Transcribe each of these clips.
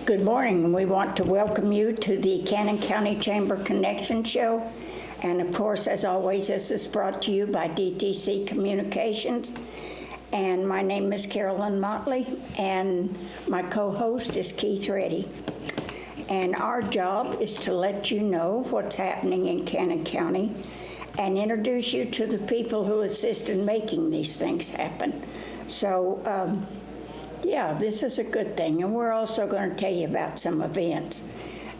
Good morning, and we want to welcome you to the Cannon County Chamber Connection Show. And of course, as always, this is brought to you by DTC Communications. And my name is Carolyn Motley, and my co-host is Keith Reddy. And our job is to let you know what's happening in Cannon County and introduce you to the people who assist in making these things happen. So, yeah, this is a good thing. And we're also going to tell you about some events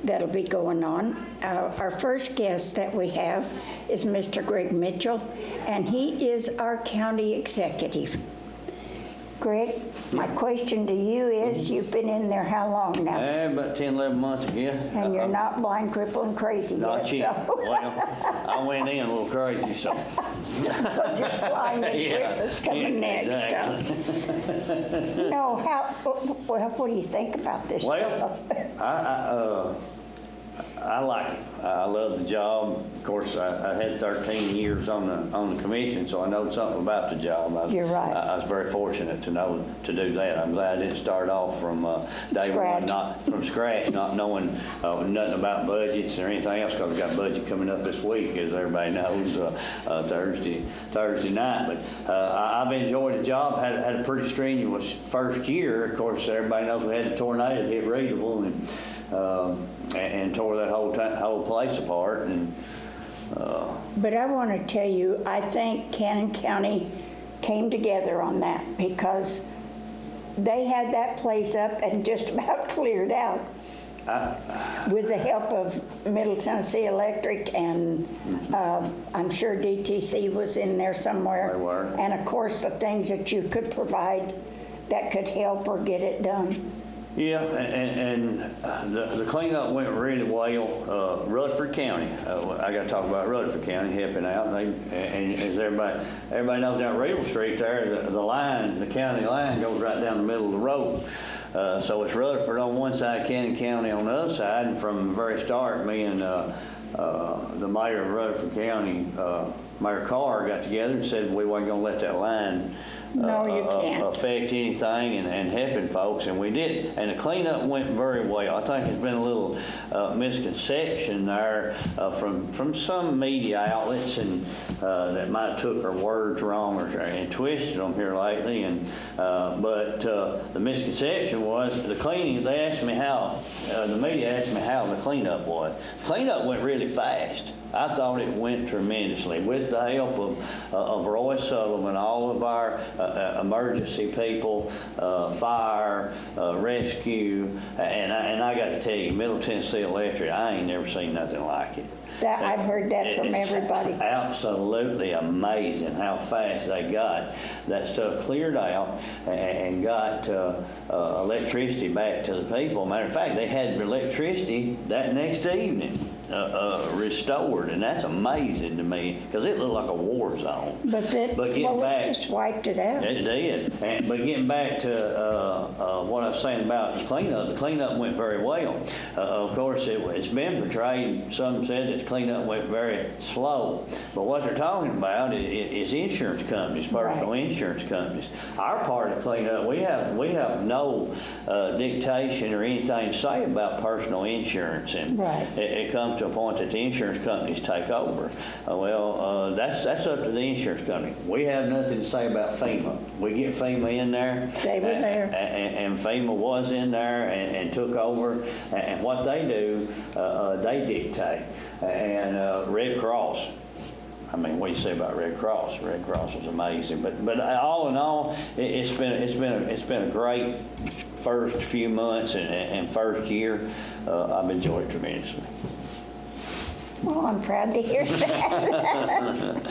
that'll be going on. Our first guest that we have is Mr. Greg Mitchell, and he is our county executive. Greg, my question to you is, you've been in there how long now? About 10, 11 months again. And you're not blind, crippled, and crazy Not yet. yet. So. Well, I went in a little crazy, so. So just blind and Yeah, crippled's coming next. exactly. No, what do you think about this? Well, I like it. I love the job. Of course, I had 13 years on the commission, so I know something about the job. You're right. I was very fortunate to know to do that. I'm glad I didn't start off from day one, not from scratch, not knowing nothing about budgets or anything else, because we've got a budget coming up this week, as everybody knows, Thursday night. But I've enjoyed the job. Had a pretty strenuous first year. Of course, everybody knows we had the tornado hit Reedville, and tore that whole place apart. But I want to tell you, I think Cannon County came together on that, because they had that place up and just about cleared out with the help of Middle Tennessee Electric, and I'm sure DTC was in there somewhere. They were. And of course, the things that you could provide that could help or get it done. Yeah, and the cleanup went really well. Rutherford County, I got to talk about Rutherford County helping out. And as everybody knows, down Reedville Street there, the county line goes right down the middle of the road. So it's Rutherford on one side, Cannon County on the other side. And from the very start, me and the mayor of Rutherford County, Mayor Carr, got together and said we wasn't going to let that line No, you can't. affect anything and helping folks, and we did. And the cleanup went very well. I think there's been a little misconception there from some media outlets and that might have took our words wrong and twisted them here lately. But the misconception was the cleaning. They asked me how the media asked me how the cleanup was. The cleanup went really fast. I thought it went tremendously with the help of Roy Sullivan, all of our emergency people, fire, rescue, and I got to tell you, Middle Tennessee Electric, I ain't never seen nothing like it. I've heard that from everybody. Absolutely amazing how fast they got that stuff cleared out and got electricity back to the people. Matter of fact, they had electricity that next evening restored, and that's amazing to me, because it looked like a war zone. But getting back, it just wiped it out. It did. But getting back to what I was saying about the cleanup went very well. Of course, it's been portrayed, some said that the cleanup went very slow. But what they're talking about is insurance companies, personal insurance companies. Our part of the cleanup, we have no dictation or anything to say about personal insurance, and it comes to a point that the insurance companies take over. That's up to the insurance company. We have nothing to say about FEMA. We get FEMA in there. They were there. And FEMA was in there and took over. And what they do, they dictate. And Red Cross. I mean, what do you say about Red Cross? Red Cross was amazing. But all in all, it's been a great first few months and first year. I've enjoyed it tremendously. Well, I'm proud to hear that.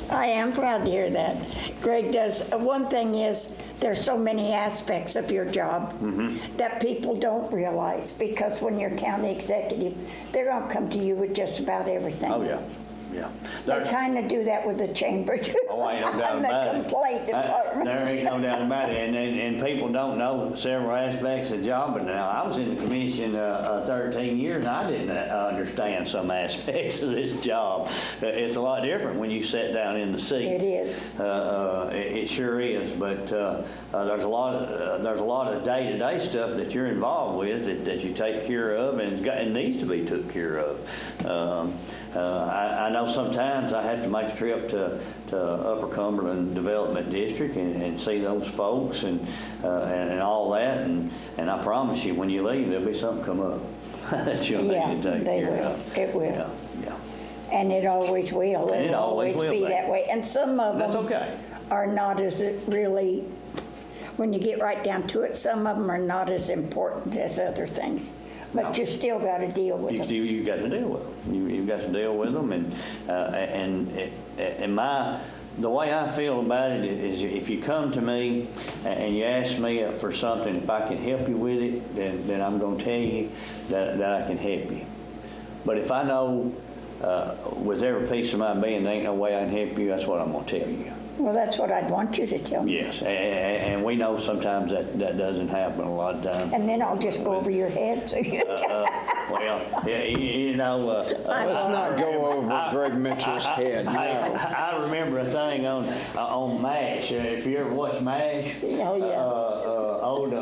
I am proud to hear that. Greg does. One thing is, there's so many aspects of your job that people don't realize, because when you're county executive, they're going to come to you with just about everything. Oh, yeah. yeah. They There's- kind of do that with the chamber too. Oh, ain't no doubt about The it. complaint department. There ain't no doubt about it, and people don't know several aspects of the job, but now, I was in the commission 13 years, and I didn't understand some aspects of this job. It's a lot different when you sit down in the seat. It is. It sure is, but there's a lot of day-to-day stuff that you're involved with that you take care of, and it needs to be took care of. I know sometimes I have to make a trip to Upper Cumberland Development District and see those folks and all that, and I promise you, when you leave, there'll be something come up that you'll need to take they care will. of. It will. Yeah, yeah. And it always will. And it It'll always will be be. that way. And some of That's them okay. are not as really, when you get right down to it, some of them are not as important as other things. But No. you still got to deal with them. You've got to deal with them. You've got to deal with them, and the way I feel about it is, if you come to me and you ask me for something, if I can help you with it, then I'm going to tell you that I can help you. But if I know with every piece of my being there ain't no way I can help you, that's what I'm going to tell you. Well, that's what I'd want you to tell me. Yes, and we know sometimes that doesn't happen a lot of times. And then I'll just go over your head so you Well, yeah, you know. Let's not go over Greg Mitchell's head, no. I remember a thing on MASH. If you ever watch MASH, Oh, yeah. old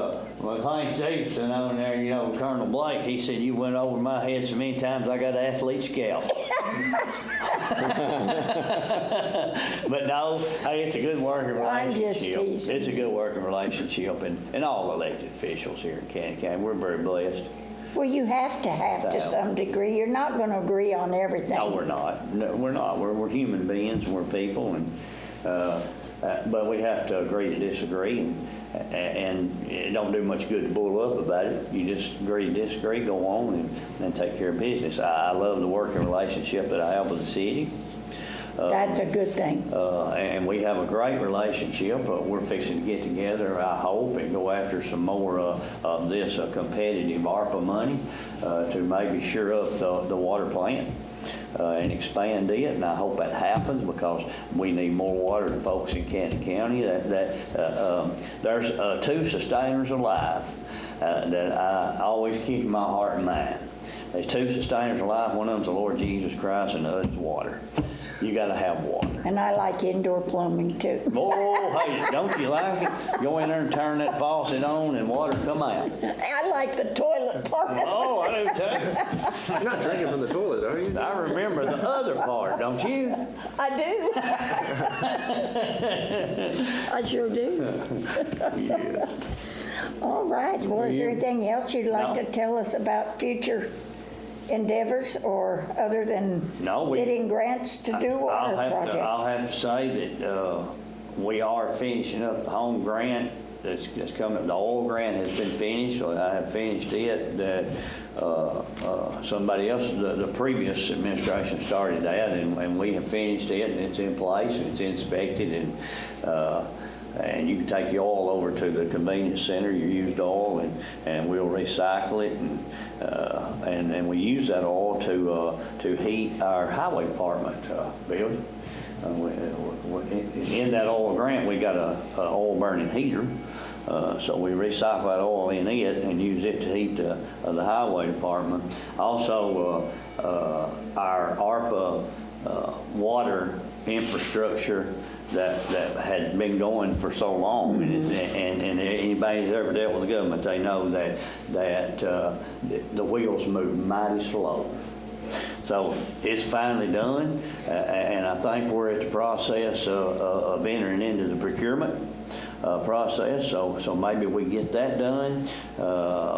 McLean Stevenson on there, you know, Colonel Blake, he said, "You went over my head so many times I got an athlete's scalp." But no, hey, it's a good working I'm just relationship. teasing. It's a good working relationship, and all elected officials here in Cannon County, we're very blessed. Well, you have to some degree. You're not going to agree on everything. No, we're not. No, we're not. We're human beings. We're people, and but we have to agree to disagree, and it don't do much good to bull up about it. You just agree to disagree, go on, and take care of business. I love the working relationship that I have with the city. That's a good thing. And we have a great relationship. We're fixing to get together, I hope, and go after some more of this competitive ARPA money to maybe shore up the water plant and expand it. And I hope that happens, because we need more water to folks in Canton County. There's two sustainers alive that I always keep in my heart and mind. There's two sustainers alive. One of them's the Lord Jesus Christ, and the other's water. You got to have water. And I like indoor plumbing too. Oh, hey, don't you like it? Go in there and turn that faucet on and water come out. I like the toilet part. Oh, I do too. You're not drinking from the toilet, are you? I remember the other part, don't you? I do. I sure do. Yes. All right. Well, is there anything else you'd like No. to tell us about future endeavors, or other than No, getting grants to do water projects? I'll have to say that we are finishing up the home grant that's coming up. The oil grant has been finished. I have finished it. That somebody else, the previous administration started that, and we have finished it, and it's in place, and it's inspected, and you can take your oil over to the convenience center, your used oil, and we'll recycle it, and we use that oil to heat our highway department building. In that oil grant, we got a oil burning heater, so we recycle that oil in it and use it to heat the highway department. Also, our ARPA water infrastructure that has been going for so long, and anybody who's ever dealt with the government, they know that the wheels move mighty slow. So it's finally done, and I think we're at the process of entering into the procurement process. So maybe we get that done.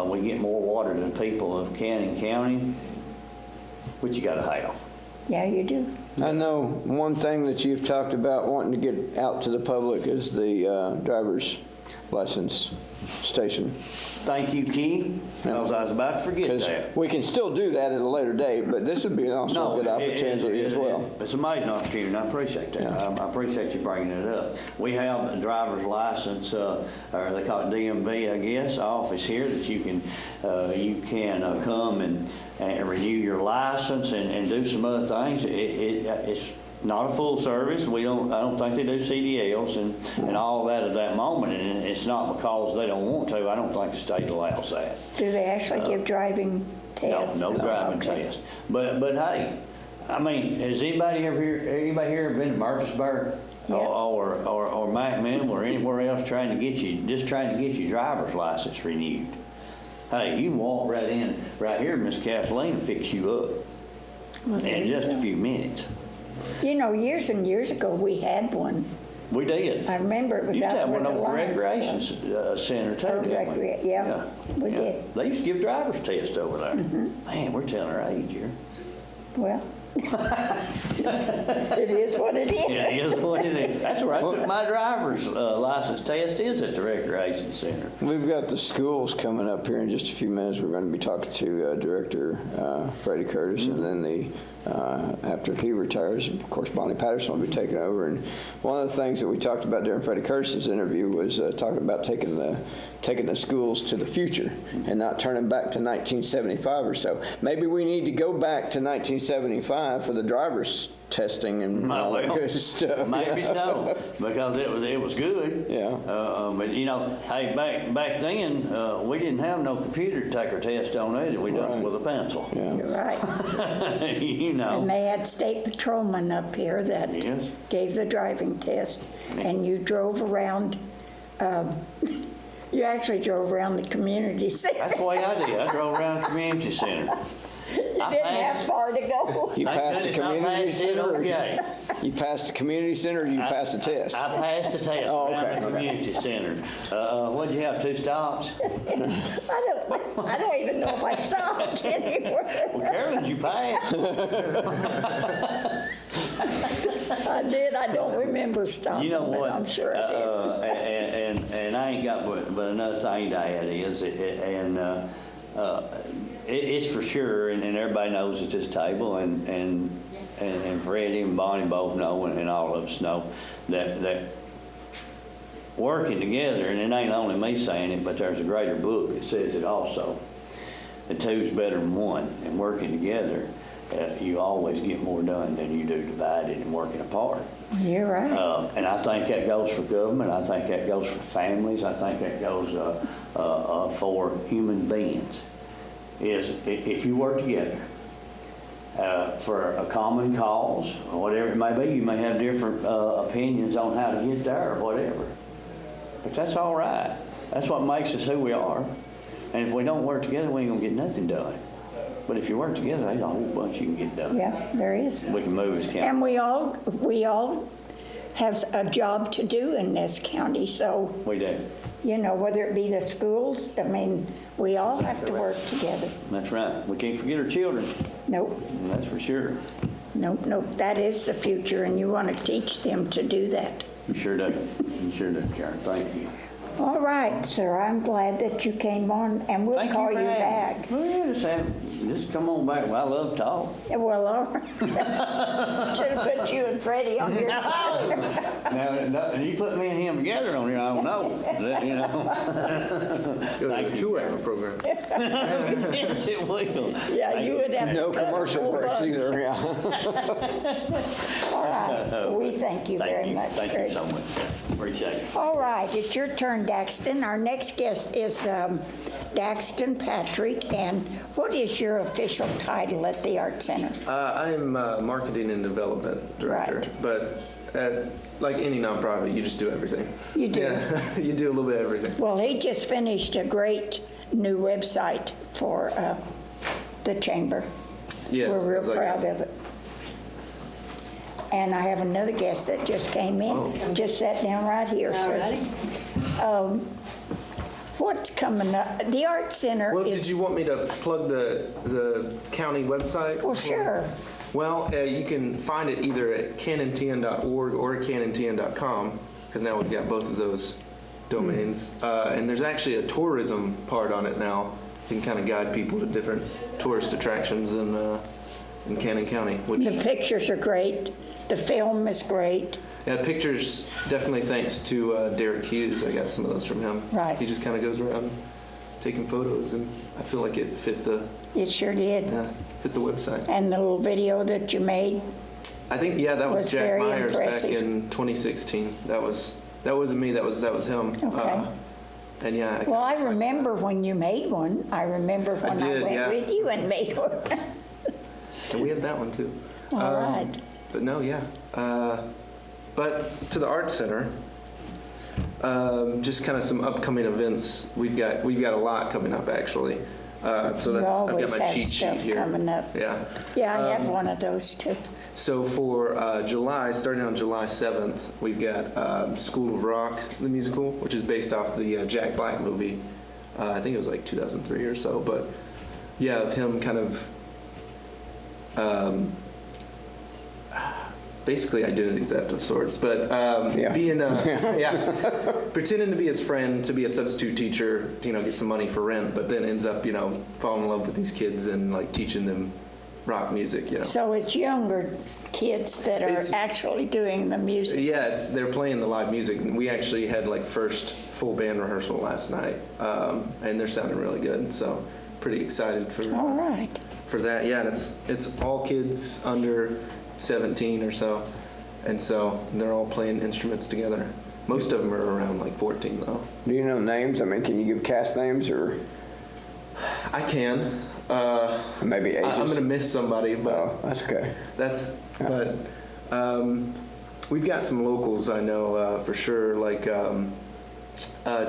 We get more water to the people of Cannon County, which you got to have. Yeah, you do. I know one thing that you've talked about wanting to get out to the public is the driver's license station. Thank you, Key, because I was about to forget Because that. we can still do that at a later date, but this would be also a good opportunity as well. It's an amazing opportunity, and I appreciate that. Yeah. I appreciate you bringing it up. We have a driver's license, or they call it DMV, I guess, office here that you can come and renew your license and do some other things. It's not a full service. I don't think they do CDLs and all that at that moment, and it's not because they don't want to. I don't think the state allows that. Do they actually give driving tests? No driving Okay. test. But hey, I mean, has anybody here been to Murfreesboro Yeah. or McMinnville or anywhere else trying to get your driver's license renewed? Hey, you can walk right in right here, Miss Kathleen, and fix you up Well, there in you just go. a few minutes. You know, years and years ago, we had one. We did. I remember it was Used to out have where one the over at the Lions recreation Club. center too, Oh, didn't we? yeah, we did. They used to give driver's tests over there. Man, we're telling our age here. Well, it is what it is. Yeah, it is what it is. That's where I took my driver's license test, is at the recreation center. We've got the schools coming up here in just a few minutes. We're going to be talking to Director Freddie Curtis, and then after he retires, of course, Bonnie Patterson will be taking over. And one of the things that we talked about during Freddie Curtis's interview was talking about taking the schools to the future and not turning back to 1975 or so. Maybe we need to go back to 1975 for the driver's testing and all that good stuff. Maybe so, because it was good. Yeah. But you know, hey, back then we didn't have no computer to take our test on it. We done it with a pencil. Yeah. You're right. You know. And they had state patrolmen up here that Yes. gave the driving test, and you drove around, you actually drove around the community center. That's the way I did. I drove around the community center. You didn't have far to go. You Thank passed the goodness I community passed it center? or okay. You passed the community center or you passed the test? I passed the test Oh, around okay, the okay. community center. What'd you have, 2 stops? I don't even know if I stopped anywhere. Well, Carolyn, did you pass? I did. I don't remember stopping, You know but what? I'm sure I did. And I ain't got but another thing to add is, it's for sure, and everybody knows at this table, and Freddie and Bonnie both know, and all of us know, that working together, and it ain't only me saying it, but there's a greater book that says it also. The two's better than one, and working together, you always get more done than you do divided and working apart. You're right. And I think that goes for government. I think that goes for families. I think that goes for human beings. Is if you work together for a common cause, or whatever it may be, you may have different opinions on how to get there or whatever. But that's all right. That's what makes us who we are. And if we don't work together, we ain't gonna get nothing done. But if you work together, there's a whole bunch you can get done. Yeah, there is. We can move as county. And we all have a job to do in this county, so, We do. you know, whether it be the schools, I mean, we all have to work together. That's right. We can't forget our children. Nope, That's for sure. nope, nope. That is the future, and you want to teach them to do that. You sure do. You sure do, Karen. Thank you. All right, sir, I'm glad that you came on, and we'll Thank call you you for having back. me. Well, yeah, just come on back. Well, I love to talk. Well, all right. Should have put you and Freddie on your... Now, you put me and him together on here, I don't know. You know. It was a 2-hour program. Yes, it will. Yeah, you would have to No cut a commercial full breaks bunch. either, yeah. All right, well, we thank you very much. Thank you Greg. so much. Appreciate it. All right, it's your turn, Daxton. Our next guest is Daxton Patrick, and what is your official title at the Art Center? I'm Marketing and Development Director. Right. But like any nonprofit, you just do everything. You do? Yeah, you do a little bit of everything. Well, he just finished a great new website for the chamber. Yes. We're real it's like- proud of it. And I have another guest that just came in. Oh. Just sat down right here, sir. What's coming up? The Art Center Well, is... did you want me to plug the county website? Well, sure. Well, you can find it either at canontn.org or canontn.com, because now we've got both of those domains. And there's actually a tourism part on it now. You can kind of guide people to different tourist attractions in Cannon County, which The pictures are great. The film is great. yeah, pictures definitely thanks to Derek Hughes. I got some of those from him. Right. He just kind of goes around taking photos, and I feel like it fit the It sure did. website. And the little video that you made, I think that was Was Jack very Myers impressive. back in 2016. That wasn't me. That was him. Okay. And yeah. well, I remember when you made one. I remember when I did, went yeah. with you and made one. And we have that one too. All right. But no, yeah. But to the Art Center, just kind of some upcoming events. We've got a lot coming up actually. So You I've always got my have cheat sheet stuff here. coming up. Yeah. Yeah, I have one of those too. So for July, starting on July 7th, we've got School of Rock, the musical, which is based off the Jack Black movie. I think it was like 2003 or so. But yeah, of him kind of basically identity theft of sorts. But Yeah. being, pretending to be his friend, to be a substitute teacher, get some money for rent, but then ends up, falling in love with these kids and like teaching them rock music, So it's younger kids that are It's- actually doing the music. Yeah, they're playing the live music. We actually had like first full band rehearsal last night, and they're sounding really good. So pretty excited All right. for that. Yeah, and it's all kids under 17 or so, and so they're all playing instruments together. Most of them are around like 14 though. Do you know names? I mean, can you give cast names or I can. maybe ages? I'm gonna miss somebody, but. Oh, that's okay. But we've got some locals I know for sure, like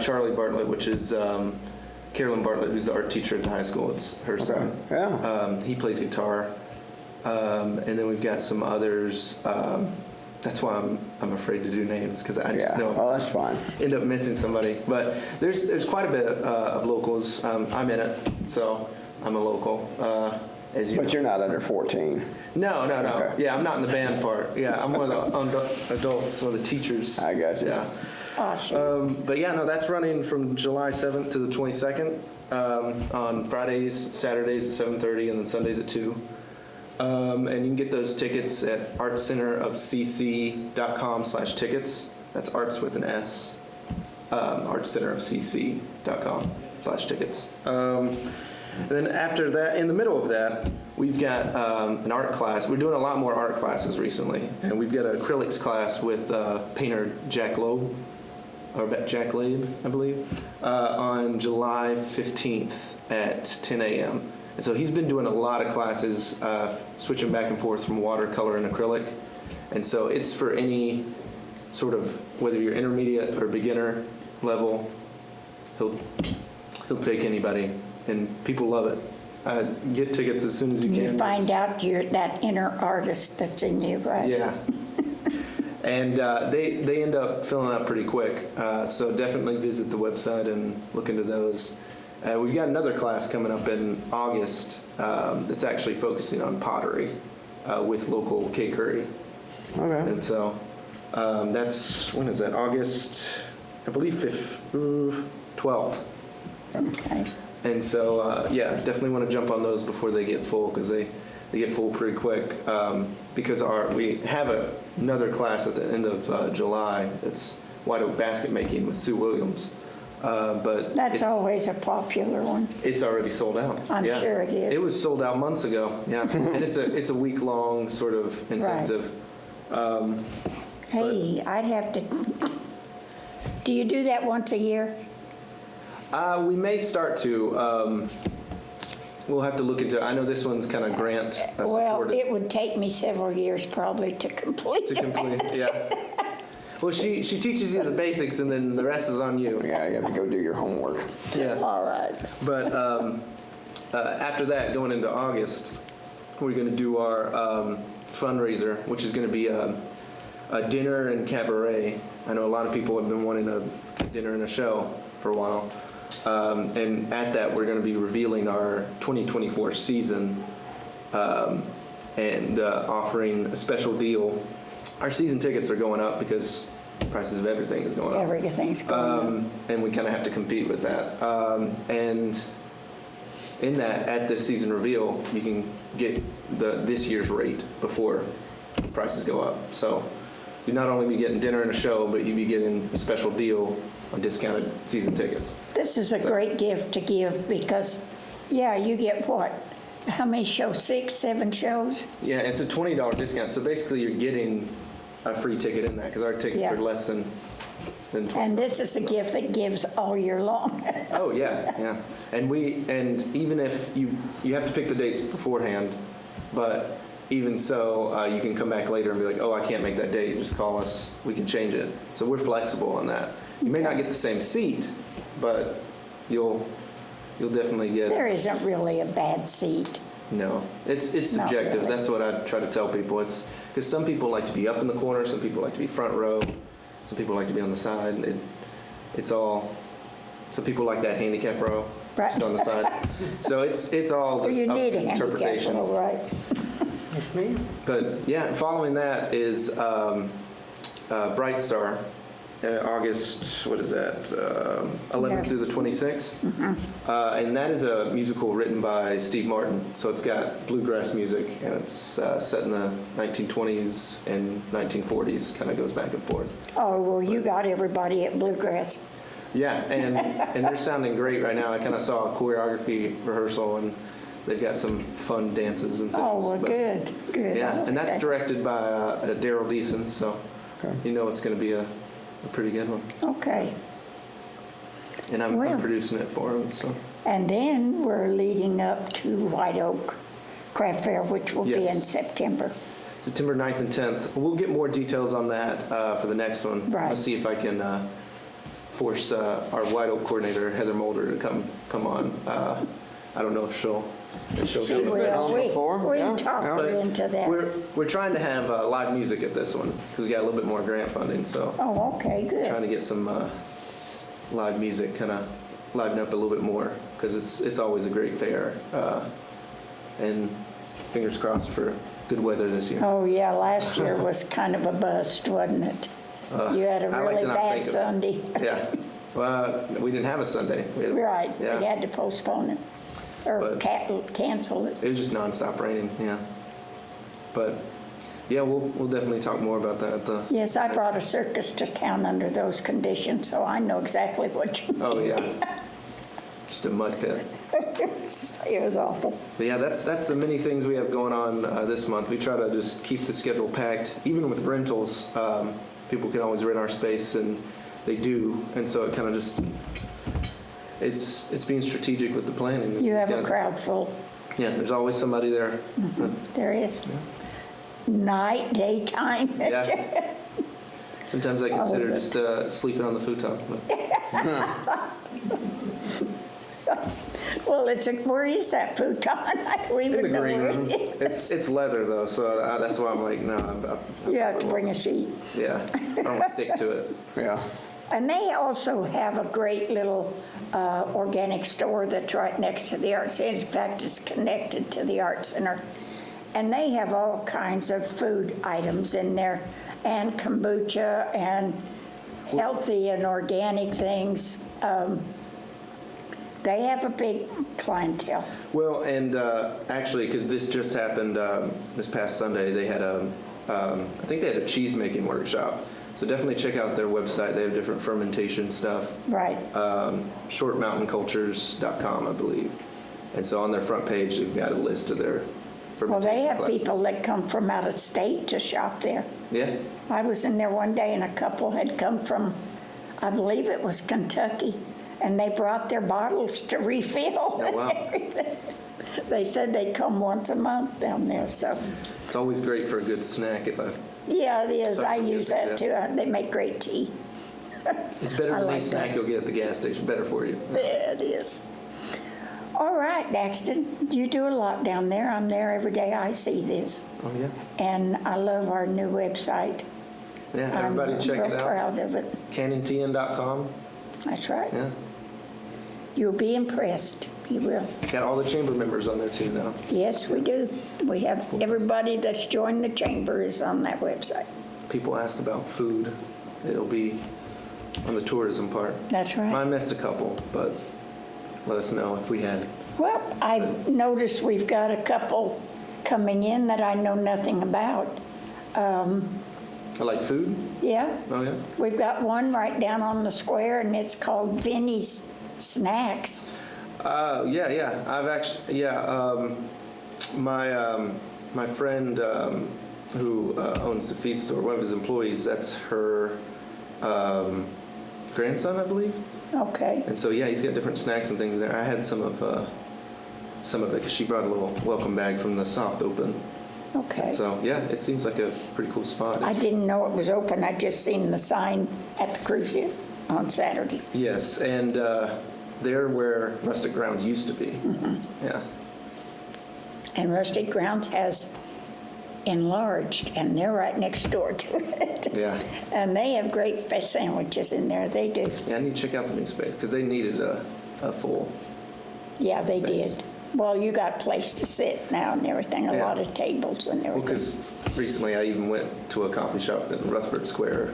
Charlie Bartlett, which is Carolyn Bartlett, who's the art teacher at the high school. It's her son. Yeah. He plays guitar. And then we've got some others. That's why I'm afraid to do names, because I just Yeah. know Oh, that's fine. end up missing somebody. But there's quite a bit of locals. I'm in it, so I'm a local. As you But know. you're not under 14. No. Okay. Yeah, I'm not in the band part. Yeah, I'm one of the adults, one of the teachers. I got you. Yeah. Awesome. But yeah, no, that's running from July 7th to the 22nd on Fridays, Saturdays at 7:30, and then Sundays at 2. And you can get those tickets at artcenterofcc.com/tickets. That's arts with an S. artcenterofcc.com/tickets. And then after that, in the middle of that, we've got an art class. We're doing a lot more art classes recently, and we've got an acrylics class with painter Jack Loeb, or Jack Labe, I believe, on July 15th at 10 a.m. And so he's been doing a lot of classes, switching back and forth from watercolor and acrylic. And so it's for any sort of, whether you're intermediate or beginner level, he'll take anybody. And people love it. Get tickets as soon as you can. You find out you're that inner artist that's in you, right? Yeah. And they end up filling up pretty quick. So definitely visit the website and look into those. We've got another class coming up in August that's actually focusing on pottery with local K. Curry. Okay. And so that's, when is that? August, I believe, 12th. Okay. And so, yeah, definitely want to jump on those before they get full, because they get full pretty quick. Because we have another class at the end of July. It's White Oak Basket Making with Sue Williams. But That's always a popular one. it's already sold out. I'm Yeah. sure it is. It was sold out months ago. Yeah, and it's a week-long sort of intensive. Hey, I'd have to. Do you do that once a year? We may start to. We'll have to look into. I know this one's kind of grant Well, supported. it would take me several years probably to complete To it. complete, yeah. Well, she teaches you the basics, and then the rest is on you. Yeah, you have to go do your homework. Yeah. All right. But after that, going into August, we're going to do our fundraiser, which is going to be a dinner and cabaret. I know a lot of people have been wanting a dinner and a show for a while. And at that, we're going to be revealing our 2024 season and offering a special deal. Our season tickets are going up because prices of everything is going up. Everything's going up. And we kind of have to compete with that. And in that, at this season reveal, you can get this year's rate before prices go up. So you not only be getting dinner and a show, but you be getting a special deal on discounted season tickets. This is a great gift to give because, yeah, you get what? How many shows? 6, 7 shows? Yeah, it's a $20 discount. So basically, you're getting a free ticket in that because our tickets Yeah. are less than 20. And this is a gift that gives all year long. Oh yeah, yeah. And even if you have to pick the dates beforehand, but even so, you can come back later and be like, oh, I can't make that date. Just call us. We can change it. So we're flexible on that. You may not get the same seat, but you'll definitely get. There isn't really a bad seat. No, it's Not subjective. really. That's what I try to tell people. It's because some people like to be up in the corner, some people like to be front row, some people like to be on the side. It's all. Some people like that handicap row, Right. just on the side. So it's all Or just you up need to a handicap, interpretation. all right. Yes, ma'am. But yeah, following that is Bright Star, August, what is that, 11th Yeah. through the 26th. And that is a musical written by Steve Martin. So it's got bluegrass music, and it's set in the 1920s and 1940s, kind of goes back and forth. Oh, well, you got everybody at Bluegrass. Yeah, and they're sounding great right now. I kind of saw a choreography rehearsal, and they've got some fun dances and things. Oh, well, but- good, good. Yeah, and that's Okay. directed by Daryl Deason, so you know it's going to be a pretty good one. Okay. And I'm Well. producing it for him, so. And then we're leading up to White Oak Craft Fair, which will be in Yes. September. September 9th and 10th. We'll get more details on that for the next one. Right. I'll see if I can force our White Oak coordinator, Heather Mulder, to come on. I don't know if she'll She go. will. before, We yeah, talked yeah. her into that. We're trying to have live music at this one because we got a little bit more grant funding, so Oh, okay, trying good. to get some live music, kind of liven up a little bit more because it's always a great fair. And fingers crossed for good weather this year. Oh, yeah, last year was kind of a bust, wasn't it? You had a I like really to not bad think of it. Sunday. Yeah. Well, we didn't have a Sunday. We had- Right, Yeah. we had to postpone it, or But- cancel it. It was just nonstop raining. Yeah. But yeah, we'll definitely talk more about that at the. Yes, I brought a circus to town under those conditions, so I know exactly what you mean. Oh yeah. Just a mud pit. It was awful. But yeah, that's the many things we have going on this month. We try to just keep the schedule packed. Even with rentals, people can always rent our space, and they do. And so it kind of just it's being strategic with the planning. You have a Yeah. crowd full. Yeah, there's always somebody there. There is. Night, daytime. Yeah. Sometimes I consider of it. just sleeping on the futon. But Well, where is that futon? I don't in even the know green where room, it is. it's leather though, so that's why I'm like, no. You have to bring a sheet. Yeah, I don't want to stick to it. Yeah. And they also have a great little organic store that's right next to the Art Center. In fact, it's connected to the Art Center. And they have all kinds of food items in there, and kombucha, and healthy and organic things. They have a big clientele. Well, and actually, because this just happened this past Sunday, they had I think they had a cheese making workshop. So definitely check out their website. They have different fermentation stuff. Right. Shortmountaincultures.com, I believe. And so on their front page, they've got a list of their Well, fermentation they have classes. people that come from out of state to shop there. Yeah. I was in there one day and a couple had come from, I believe it was Kentucky, and they brought their bottles to refill. Oh, wow. They said they come once a month down there, so, It's always great for a good snack if I. yeah, it is. I Something use good, that too. They make great tea. It's better I than like any snack that. you'll get at the gas station. Better for you. Yeah, it is. All right, Daxton, you do a lot down there. I'm there every day. I see this. Oh yeah. And I love our new website. Yeah. Everybody check I'm it real out. proud of it. CannonTN.com. That's right. Yeah. You'll be impressed. You will. Got all the chamber members on there too now. Yes, we do. We have everybody that's joined the chamber is on that website. People ask about food it'll be on the tourism part. That's right. I missed a couple, but let us know if we had. Well, I've noticed we've got a couple coming in that I know nothing about. I like food. Yeah, Oh, yeah. we've got one right down on the square, and it's called Vinny's Snacks. Yeah. I've actually, my friend who owns the feed store, one of his employees, that's her grandson, I believe. Okay, And so, yeah, he's got different snacks and things there. I had some of it because she brought a little welcome bag from the soft open. okay. So, yeah, it seems like a pretty cool spot. I didn't know it was open. I just seen the sign at the cruise in on Saturday. Yes, and they're where Rustic Grounds used to be. Yeah. And Rustic Grounds has enlarged, and they're right next door to it. Yeah. And they have great fish sandwiches in there. They do. Yeah, I need to check out the new space because they needed a full. Yeah, they Space. did. Well, you got a place to sit now and everything, a Yeah. lot of tables and Well, everything. because recently I even went to a coffee shop in Rutherford Square.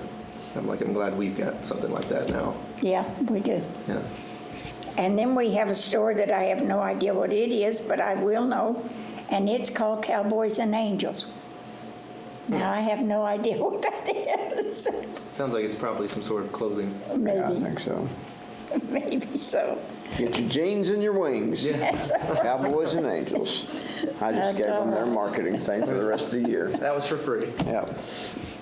I'm glad we've got something like that now. Yeah, we do. Yeah. And then we have a store that I have no idea what it is, but I will know, and it's called Cowboys and Angels. Now, I have no idea what that is. Sounds like it's probably some sort of clothing. Yeah, I Maybe, think so. maybe so. Get your jeans and your wings. That's all right. Cowboys and Angels. I just That's gave them all their right. marketing thing for the rest of the year. That was for free. Yeah.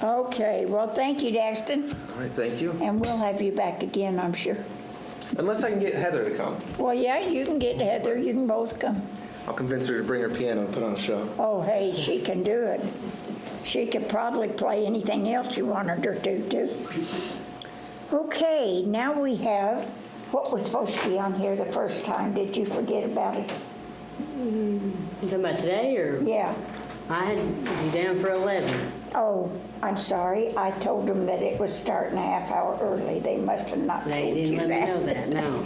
Okay, well, thank you, Daxton, All right, thank you. and we'll have you back again, I'm sure. Unless I can get Heather to come. Well, yeah, you can get Heather, you can both come. I'll convince her to bring her piano and put on a show. Oh, hey, she can do it. She could probably play anything else you wanted her to, too. Okay, now we have what was supposed to be on here the first time. Did you forget about it? You talking about today, or? Yeah. I had you down for 11. Oh, I'm sorry. I told them that it was starting a half hour early. They must have not told They didn't you let me know that. that, no.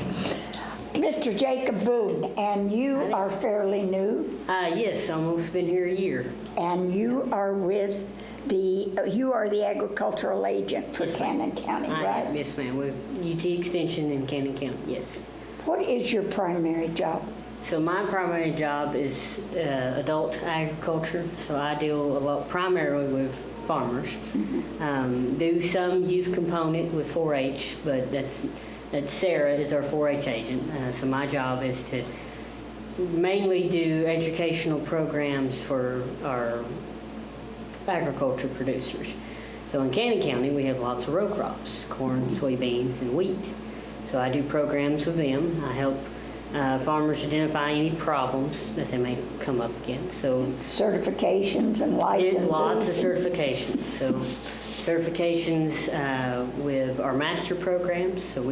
Mr. Jacob Boone, and you are fairly new, Yes, almost been here a year. and you are with you are the agricultural agent for Yes, ma'am. Cannon County, I right? am, yes, ma'am, with UT Extension in Cannon County, yes. What is your primary job? So my primary job is adult agriculture, so I deal a lot primarily with farmers. Do some youth component with 4-H, but that's Sarah is our 4-H agent. So my job is to mainly do educational programs for our agriculture producers. So in Cannon County, we have lots of row crops, corn, soybeans, and wheat. So I do programs with them. I help farmers identify any problems that they may come up against. So Certifications and licenses? lots of certifications. So certifications with our master programs. So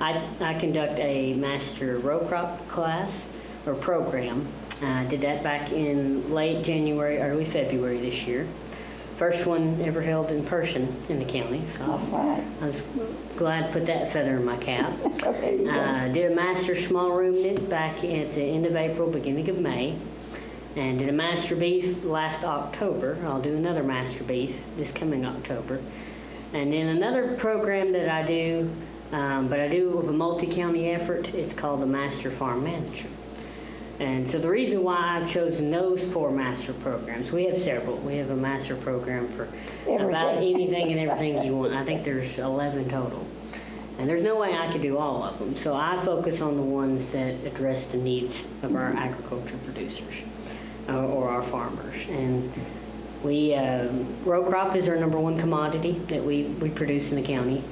I conduct a master row crop class or program. Did that back in late January, early February this year. First one ever held in person in the county. So All right. I was glad to put that feather in my cap. There you go. Did a master small ruminant back at the end of April, beginning of May. And did a master beef last October. I'll do another master beef this coming October. And then another program that I do, but I do with a multi-county effort, it's called the Master Farm Manager. And so the reason why I've chosen those 4 master programs, we have several. We have a master program for about Everything. anything and everything you want. I think there's 11 total. And there's no way I could do all of them. So I focus on the ones that address the needs of our agriculture producers or our farmers. And we, row crop is our #1 commodity that we produce in the county,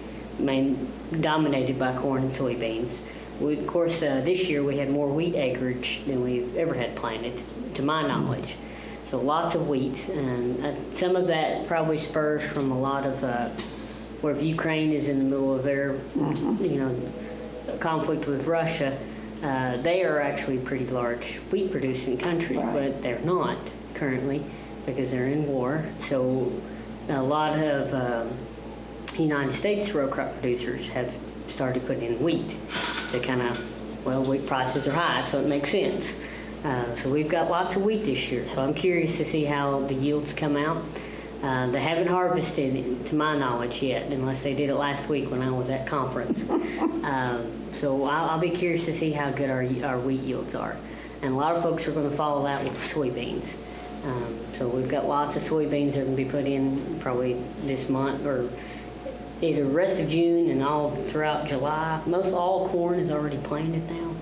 dominated by corn and soybeans. Of course, this year we had more wheat acreage than we've ever had planted, to my knowledge. So lots of wheat, and some of that probably spurs from a lot of where Ukraine is in the middle of their, conflict with Russia. They are actually a pretty large wheat producing country, Right. but they're not currently because they're in war. So a lot of United States row crop producers have started putting in wheat to kind of, wheat prices are high, so it makes sense. So we've got lots of wheat this year, so I'm curious to see how the yields come out. They haven't harvested, to my knowledge, yet, unless they did it last week when I was at conference. So I'll be curious to see how good our wheat yields are. And a lot of folks are going to follow that with soybeans. So we've got lots of soybeans that are going to be put in probably this month, or either the rest of June and all throughout July. Most all corn is already planted now.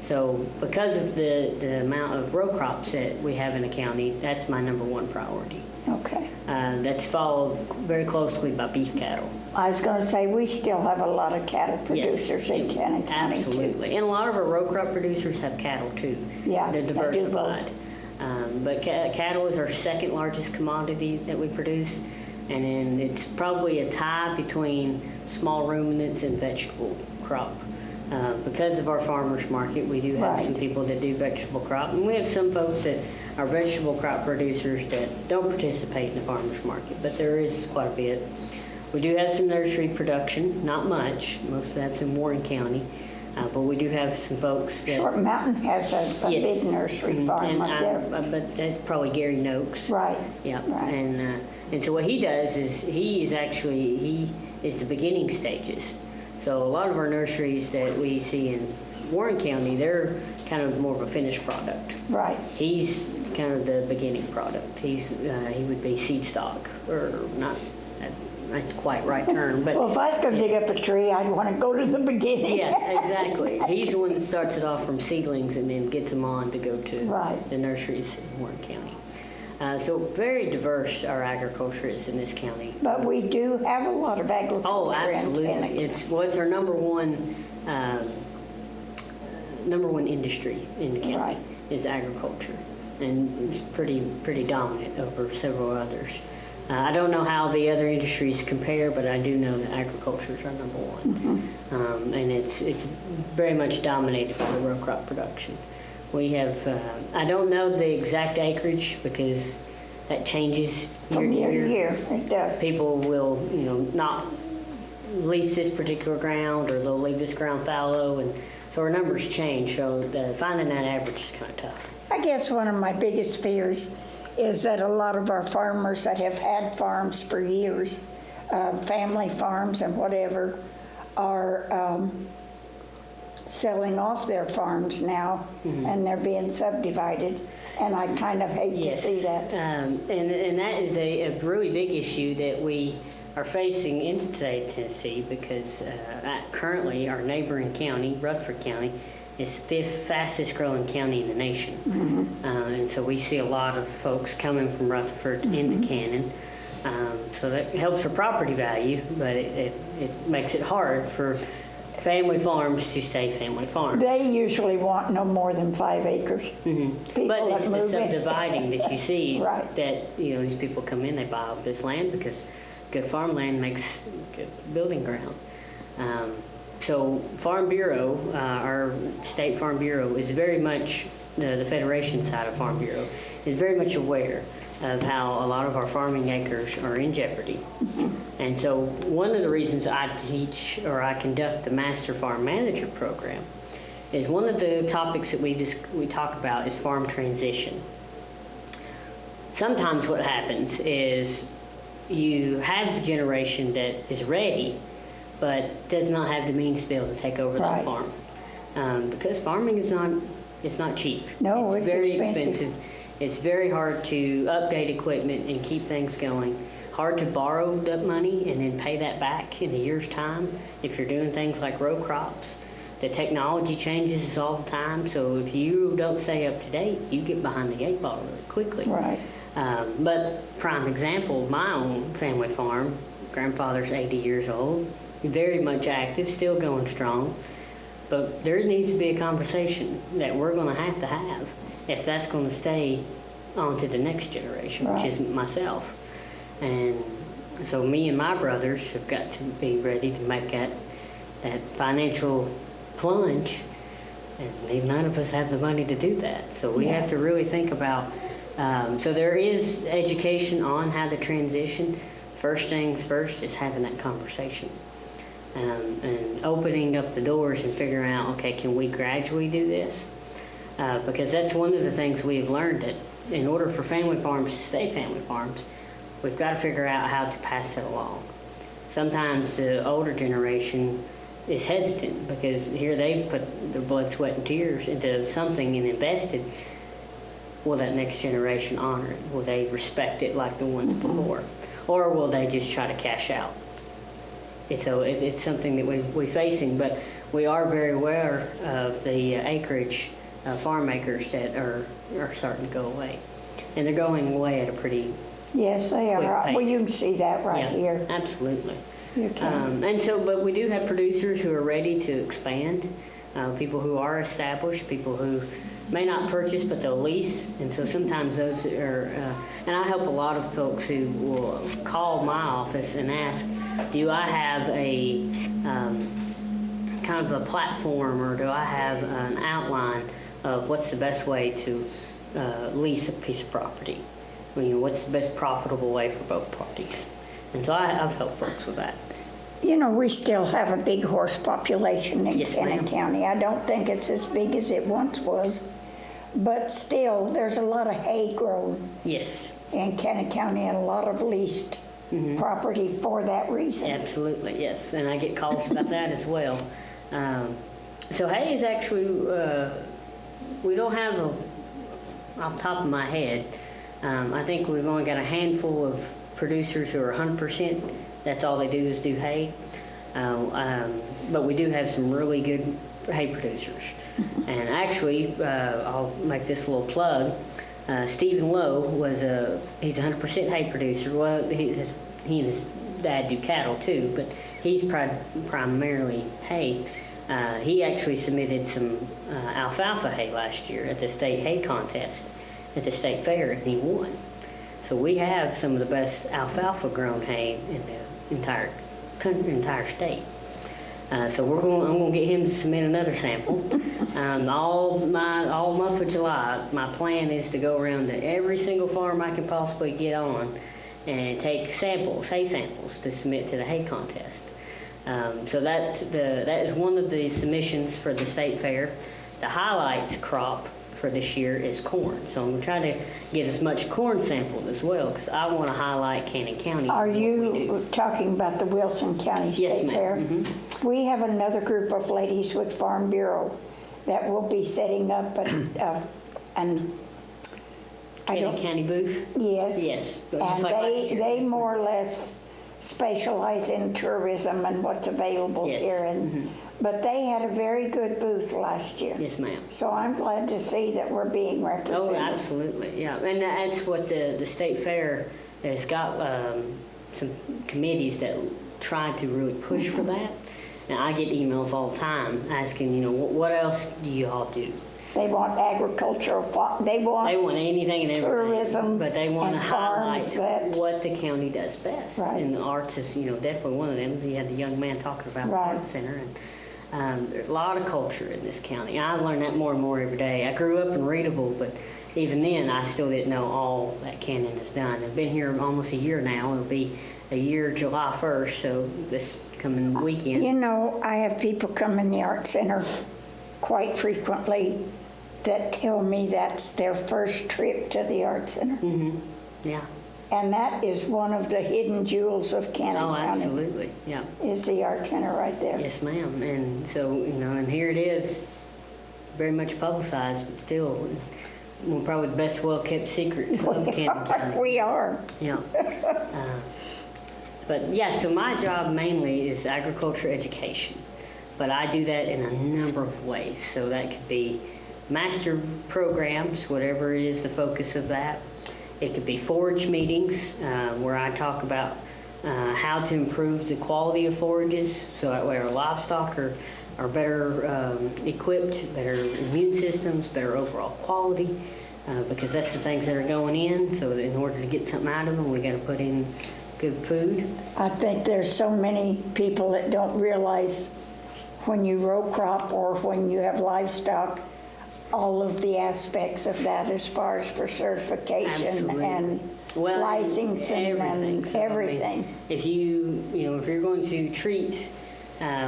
So because of the amount of row crops that we have in the county, that's my number one priority. Okay. That's followed very closely by beef cattle. I was going to say, we still have a lot of cattle producers in Cannon County, too. Absolutely. And a lot of our row crop producers have cattle, too. Yeah, They're they do both. diversified. But cattle is our second largest commodity that we produce. And then it's probably a tie between small ruminants and vegetable crop. Because of our farmers market, we do have some Right. people that do vegetable crop. And we have some folks that are vegetable crop producers that don't participate in the farmers market, but there is quite a bit. We do have some nursery production, not much. Most of that's in Warren County. But we do have some folks that... Short Mountain has a Yes. big nursery farm up there. But that's probably Gary Noakes. Right. Yeah, Right. and so what he does is he is the beginning stages. So a lot of our nurseries that we see in Warren County, they're kind of more of a finished product. Right. He's kind of the beginning product. He would be seed stock, or not quite right term, but Well, if I was going to dig up a tree, I'd want to go to the beginning. yeah, exactly. He's the one that starts it off from seedlings and then gets them on to go to Right. the nurseries in Warren County. So very diverse our agriculture is in this county. But we do have a lot of agriculture Oh, in absolutely. Cannon. It's our number one industry in the county Right. is agriculture, and it's pretty dominant over several others. I don't know how the other industries compare, but I do know that agriculture is our number one. And it's very much dominated by the row crop production. We have, I don't know the exact acreage because that changes From year year to year, it does. People will, not lease this particular ground, or they'll leave this ground fallow, and so our numbers change. So finding that average is kind of tough. I guess one of my biggest fears is that a lot of our farmers that have had farms for years, family farms and whatever, are selling off their farms now, and they're being subdivided, and I kind of hate to see that. And that is a really big issue that we are facing in the state of Tennessee, because currently our neighboring county, Rutherford County, is the fifth fastest growing county in the nation. And so we see a lot of folks coming from Rutherford into Cannon. So that helps our property value, but it makes it hard for family farms to stay family farms. They usually want no more than 5 acres. People But it's that the move in. subdividing that you see, Right. that, these people come in, they buy all this land because good farmland makes good building ground. So Farm Bureau, our state Farm Bureau, is very much, the Federation side of Farm Bureau, is very much aware of how a lot of our farming acres are in jeopardy. And so one of the reasons I teach, or I conduct the Master Farm Manager program, is one of the topics that we talk about is farm transition. Sometimes what happens is you have a generation that is ready, but does not have the means to be able to take over that Right. farm. Because farming is not cheap. No, it's very expensive. It's very hard to update equipment and keep things going. Hard to borrow that money and then pay that back in a year's time if you're doing things like row crops. The technology changes all the time, so if you don't stay up to date, you get behind the 8 ball really quickly. Right. But prime example, my own family farm, grandfather's 80 years old, very much active, still going strong. But there needs to be a conversation that we're going to have if that's going to stay on to the next generation, Right. which is myself. And so me and my brothers have got to be ready to make that financial plunge, and none of us have the money to do that. So we Yeah. have to really think about, so there is education on how to transition. First things first is having that conversation. And opening up the doors and figuring out, okay, can we gradually do this? Because that's one of the things we've learned, that in order for family farms to stay family farms, we've got to figure out how to pass it along. Sometimes the older generation is hesitant because here they've put their blood, sweat, and tears into something and invested. Will that next generation honor it? Will they respect it like the ones before? Or will they just try to cash out? And so it's something that we're facing, but we are very aware of the acreage, farm acres that are starting to go away. And they're going away at a pretty Yes, they quick are. Well, pace. you can see that right Yeah, here. absolutely. You can. And so, but we do have producers who are ready to expand, people who are established, people who may not purchase, but they'll lease. And so sometimes those are, and I help a lot of folks who will call my office and ask, do I have a kind of a platform, or do I have an outline of what's the best way to lease a piece of property? You know, what's the best profitable way for both parties? And so I've helped folks with that. You know, we still have a big horse population in Yes, Cannon ma'am. County. I don't think it's as big as it once was, but still, there's a lot of hay grown Yes, in Cannon County and a lot of leased property for that reason. absolutely, yes. And I get calls about that as well. So hay is actually, we don't have a, off the top of my head, I think we've only got a handful of producers who are 100%. That's all they do is do hay. But we do have some really good hay producers. And actually, I'll make this little plug. Stephen Lowe he's a 100% hay producer. Well, he and his dad do cattle too, but he's primarily hay. He actually submitted some alfalfa hay last year at the state hay contest at the state fair, and he won. So we have some of the best alfalfa grown hay in the entire state. So I'm going to get him to submit another sample. All month of July, my plan is to go around to every single farm I can possibly get on and take samples, hay samples, to submit to the hay contest. So that is one of the submissions for the state fair. The highlight crop for this year is corn. So I'm going to try to get as much corn sampled as well, because I want to highlight Cannon County. Are what we you do. talking about the Wilson County Yes, State ma'am. Fair? Mm-hmm. We have another group of ladies with Farm Bureau that will be setting up an I Cannon don't, County booth? yes. Yes. Just And like last year. they more or less specialize in tourism and what's available Yes. here. And but they had a very good booth last year. Yes, ma'am. So I'm glad to see that we're being Oh, represented. absolutely, yeah. And that's what the state fair has got, some committees that try to really push for that. And I get emails all the time asking, you know, what else do you all do? They want agricultural, they They want anything and everything. Tourism But they want to and highlight farms that- what the county does best. Right. And the arts is, definitely one of them. You had the young man talking about Right. the art center. And there's a lot of culture in this county. I learn that more and more every day. I grew up in Readable, but even then I still didn't know all that Cannon has done. I've been here almost a year now. It'll be a year July 1st, so this coming weekend. You know, I have people come in the art center quite frequently that tell me that's their first trip to the art center. Yeah. And that is one of the hidden jewels of Cannon Oh, County, absolutely. Yeah. is the art center right there. Yes, ma'am. And so, and here it is, very much publicized, but still, probably the best well-kept secret of Cannon County. We are. Yeah. But yeah, so my job mainly is agriculture education, but I do that in a number of ways. So that could be master programs, whatever it is the focus of that. It could be forage meetings where I talk about how to improve the quality of forages, so that way our livestock are better equipped, better immune systems, better overall quality, because that's the things that are going in. So in order to get something out of them, we got to put in good food. I think there's so many people that don't realize when you row crop or when you have livestock, all of the aspects of that as far as for certification Absolutely. and Well, licensing everything. and So, I mean, everything. if if you're going to treat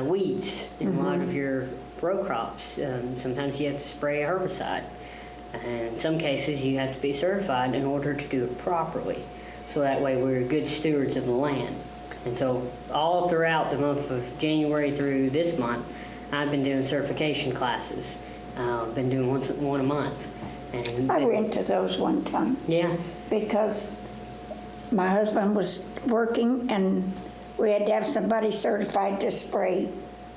weeds in a lot of your row crops, sometimes you have to spray a herbicide. And in some cases, you have to be certified in order to do it properly. so that way we're good stewards of the land. And so all throughout the month of January through this month, I've been doing certification classes. Been doing one a month. And I went to those one time Yeah, because my husband was working and we had to have somebody certified to spray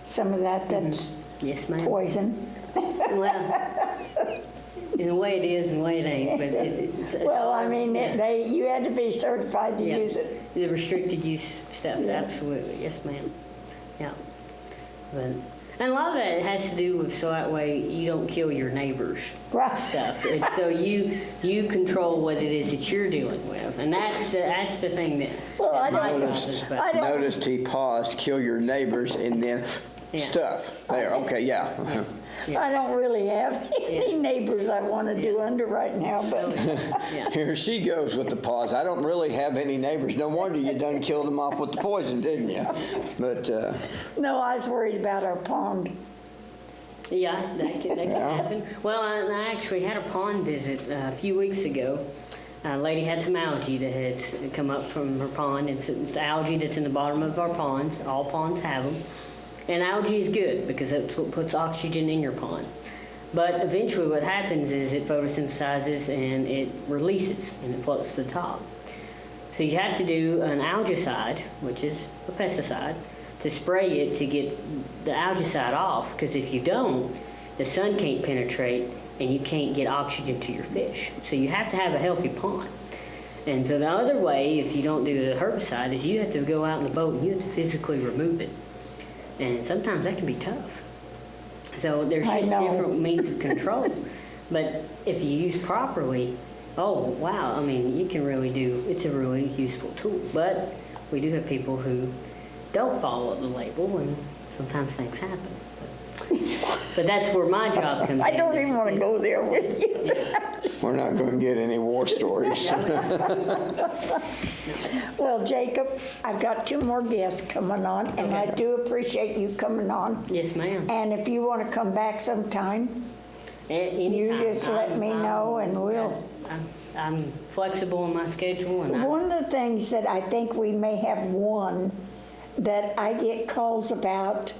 some of that's yes, ma'am. poison. Well, in a way it is, in a way it ain't. But it's Well, I mean, yeah. you had to be certified to Yeah. use it. The restricted use stuff, Yeah. absolutely, yes, ma'am. Yeah. But, and a lot of that has to do with so that way you don't kill your neighbors' Right. stuff. And so you control what it is that you're dealing with, and that's the thing that. Well, I that my don't- job is about. I don't- Noticed he paused, kill your neighbors, and then Yeah. stuff. There, okay, yeah. I don't really have any Yeah. neighbors I want to do under right now, but Yeah. Here she goes with the pause. I don't really have any neighbors. No wonder you done killed them off with the poison, didn't you? But, no, I was worried about our pond. Yeah, that can Yeah. happen. Well, I actually had a pond visit a few weeks ago. A lady had some algae that had come up from her pond. It's algae that's in the bottom of our ponds. All ponds have them. And algae is good because that's what puts oxygen in your pond. But eventually what happens is it photosynthesizes and it releases and it floats to the top. So you have to do an algicide, which is a pesticide, to spray it to get the algicide off, because if you don't, the sun can't penetrate and you can't get oxygen to your fish. So you have to have a healthy pond. And so the other way, if you don't do the herbicide, is you have to go out in the boat and you have to physically remove it. And sometimes that can be tough. So there's I just know. different means of control. But if you use properly, oh, wow, I mean, you can really do, it's a really useful tool. But we do have people who don't follow the label, and sometimes things happen. But that's where my job comes in. I don't even want to go there with you. we're not going to get any war stories. Well, Jacob, I've got 2 more guests coming on, and I Okay. do appreciate you coming on. Yes, ma'am. And if you want to come back sometime, Anytime. just let me know and we'll- I'm flexible in my schedule, and one of the things that I think we may have won that I get calls about,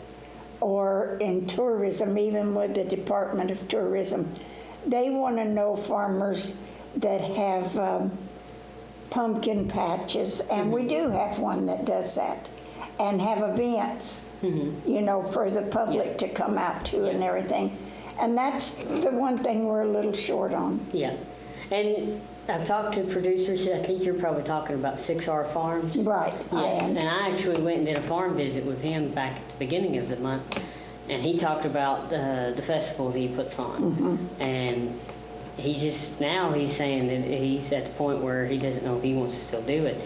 or in tourism, even with the Department of Tourism, they want to know farmers that have pumpkin patches, and we do have one that does that, and have events, you know, for the public to come out to and everything. And that's the one thing we're a little short on. yeah. And I've talked to producers. I think you're probably talking about 6R Farms. Right, I Yes, am. and I actually went and did a farm visit with him back at the beginning of the month, and he talked about the festival that he puts on. And he just, now he's saying that he's at the point where he doesn't know if he wants to still do it.